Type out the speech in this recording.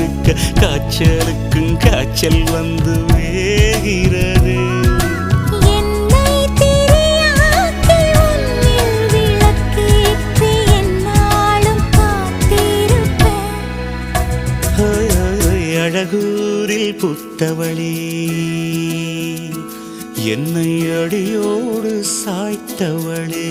இருக்க காய்ச்சலுக்கும் காய்ச்சல் வந்து வேகிறது. அழகூரில் புத்தவளே என்னை அடியோடு சாய்த்தவளே.